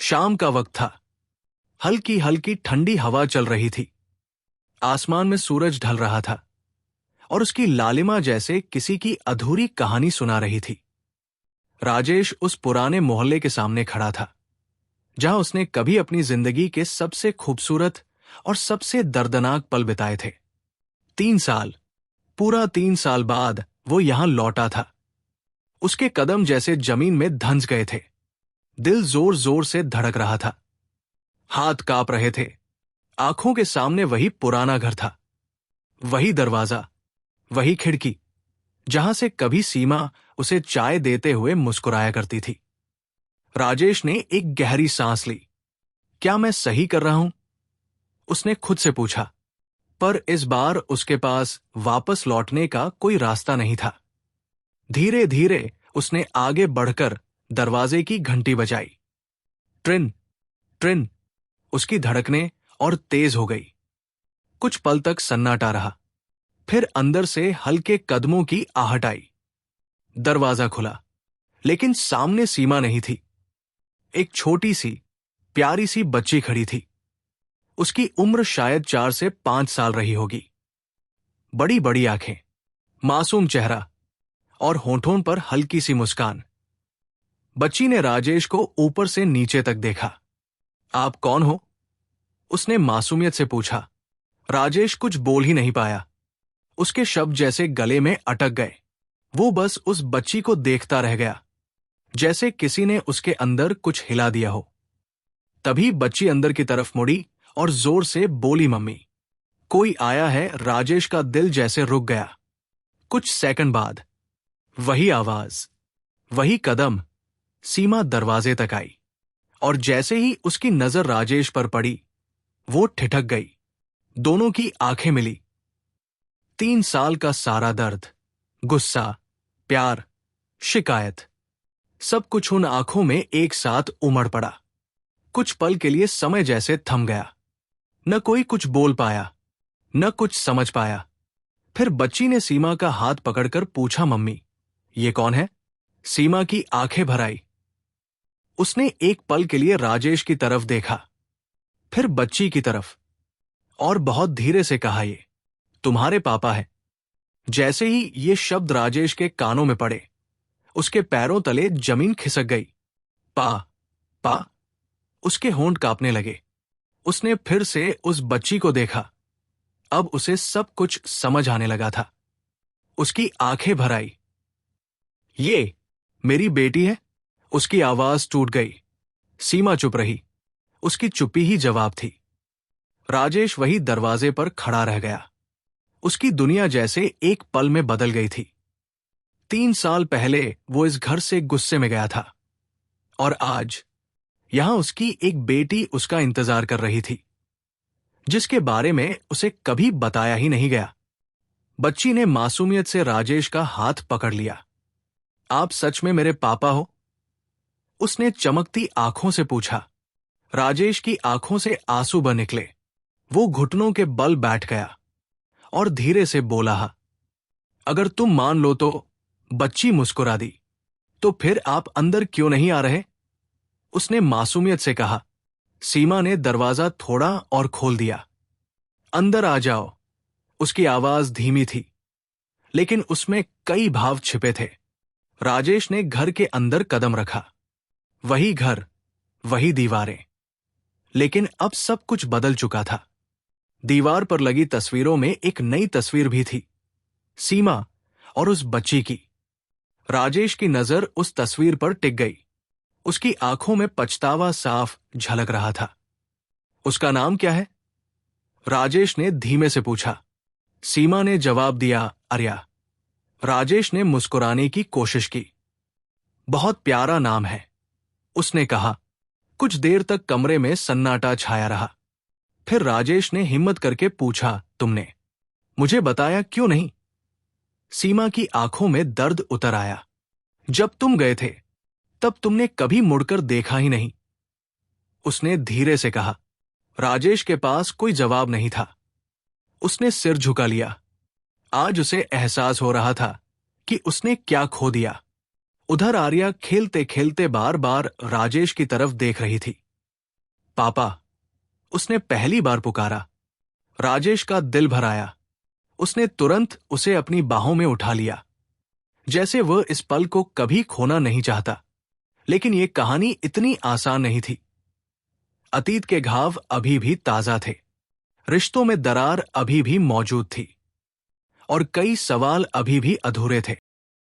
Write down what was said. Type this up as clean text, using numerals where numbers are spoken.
शाम का वक्त था। हल्की हल्की ठंडी हवा चल रही थी। आसमान में सूरज ढल रहा था और उसकी लालिमा जैसे किसी की अधूरी कहानी सुना रही थी। राजेश उस पुराने मोहल्ले के सामने खड़ा था, जहां उसने कभी अपनी जिंदगी के सबसे खूबसूरत और सबसे दर्दनाक पल बिताए थे। 3 साल, पूरा 3 साल बाद वो यहां लौटा था। उसके कदम जैसे जमीन में धंस गए थे। दिल जोर जोर से धड़क रहा था, हाथ कांप रहे थे। आंखों के सामने वही पुराना घर था, वही दरवाजा, वही खिड़की, जहां से कभी सीमा उसे चाय देते हुए मुस्कुराया करती थी। राजेश ने एक गहरी सांस ली। क्या मैं सही कर रहा हूं? उसने खुद से पूछा। पर इस बार उसके पास वापस लौटने का कोई रास्ता नहीं था। धीरे धीरे उसने आगे बढ़कर दरवाजे की घंटी बजाई। ट्रिन ट्रिन, उसकी धड़कनें और तेज हो गई। कुछ पल तक सन्नाटा रहा, फिर अंदर से हल्के कदमों की आहट आई। दरवाजा खुला, लेकिन सामने सीमा नहीं थी। एक छोटी सी प्यारी सी बच्ची खड़ी थी। उसकी उम्र शायद 4 से 5 साल रही होगी। बड़ी बड़ी आंखें, मासूम चेहरा और होठों पर हल्की सी मुस्कान। बच्ची ने राजेश को ऊपर से नीचे तक देखा। आप कौन हो? उसने मासूमियत से पूछा। राजेश कुछ बोल ही नहीं पाया। उसके शब्द जैसे गले में अटक गए। वो बस उस बच्ची को देखता रह गया, जैसे किसी ने उसके अंदर कुछ हिला दिया हो। तभी बच्ची अंदर की तरफ मुड़ी और जोर से बोली, मम्मी। कोई आया है। राजेश का दिल जैसे रुक गया। कुछ सेकंड बाद वही आवाज, वही कदम। सीमा दरवाजे तक आई और जैसे ही उसकी नजर राजेश पर पड़ी, वो ठिठक गई। दोनों की आंखें मिली। 3 साल का सारा दर्द, गुस्सा, प्यार, शिकायत, सब कुछ उन आंखों में एक साथ उमड़ पड़ा। कुछ पल के लिए समय जैसे थम गया। न कोई कुछ बोल पाया, न कुछ समझ पाया। फिर बच्ची ने सीमा का हाथ पकड़कर पूछा, मम्मी, ये कौन है? सीमा की आंखें भर आई। उसने एक पल के लिए राजेश की तरफ देखा, फिर बच्ची की तरफ, और बहुत धीरे से कहा, ये तुम्हारे पापा है। जैसे ही ये शब्द राजेश के कानों में पड़े, उसके पैरों तले जमीन खिसक गई। पा पा, उसके होंठ कांपने लगे। उसने फिर से उस बच्ची को देखा। अब उसे सब कुछ समझ आने लगा था। उसकी आंखें भर आई। ये मेरी बेटी है? उसकी आवाज टूट गई। सीमा चुप रही। उसकी चुप्पी ही जवाब थी। राजेश वही दरवाजे पर खड़ा रह गया। उसकी दुनिया जैसे एक पल में बदल गई थी। 3 साल पहले वो इस घर से गुस्से में गया था, और आज यहां उसकी एक बेटी उसका इंतजार कर रही थी, जिसके बारे में उसे कभी बताया ही नहीं गया। बच्ची ने मासूमियत से राजेश का हाथ पकड़ लिया। आप सच में मेरे पापा हो? उसने चमकती आंखों से पूछा। राजेश की आंखों से आंसू बह निकले। वो घुटनों के बल बैठ गया और धीरे से बोला, अगर तुम मान लो तो। बच्ची मुस्कुरा दी। तो फिर आप अंदर क्यों नहीं आ रहे? उसने मासूमियत से कहा। सीमा ने दरवाजा थोड़ा और खोल दिया। अंदर आ जाओ। उसकी आवाज धीमी थी, लेकिन उसमें कई भाव छिपे थे। राजेश ने घर के अंदर कदम रखा। वही घर, वही दीवारें, लेकिन अब सब कुछ बदल चुका था। दीवार पर लगी तस्वीरों में एक नई तस्वीर भी थी, सीमा और उस बच्ची की। राजेश की नजर उस तस्वीर पर टिक गई। उसकी आंखों में पछतावा साफ झलक रहा था। उसका नाम क्या है? राजेश ने धीमे से पूछा। सीमा ने जवाब दिया, आर्या। राजेश ने मुस्कुराने की कोशिश की। बहुत प्यारा नाम है, उसने कहा। कुछ देर तक कमरे में सन्नाटा छाया रहा। फिर राजेश ने हिम्मत करके पूछा, तुमने मुझे बताया क्यों नहीं? सीमा की आंखों में दर्द उतर आया। जब तुम गए थे, तब तुमने कभी मुड़कर देखा ही नहीं, उसने धीरे से कहा। राजेश के पास कोई जवाब नहीं था। उसने सिर झुका लिया। आज उसे एहसास हो रहा था कि उसने क्या खो दिया। उधर आर्या खेलते खेलते बार बार राजेश की तरफ देख रही थी। पापा, उसने पहली बार पुकारा। राजेश का दिल भर आया। उसने तुरंत उसे अपनी बाहों में उठा लिया, जैसे वह इस पल को कभी खोना नहीं चाहता। लेकिन यह कहानी इतनी आसान नहीं थी। अतीत के घाव अभी भी ताजा थे, रिश्तों में दरार अभी भी मौजूद थी, और कई सवाल अभी भी अधूरे थे।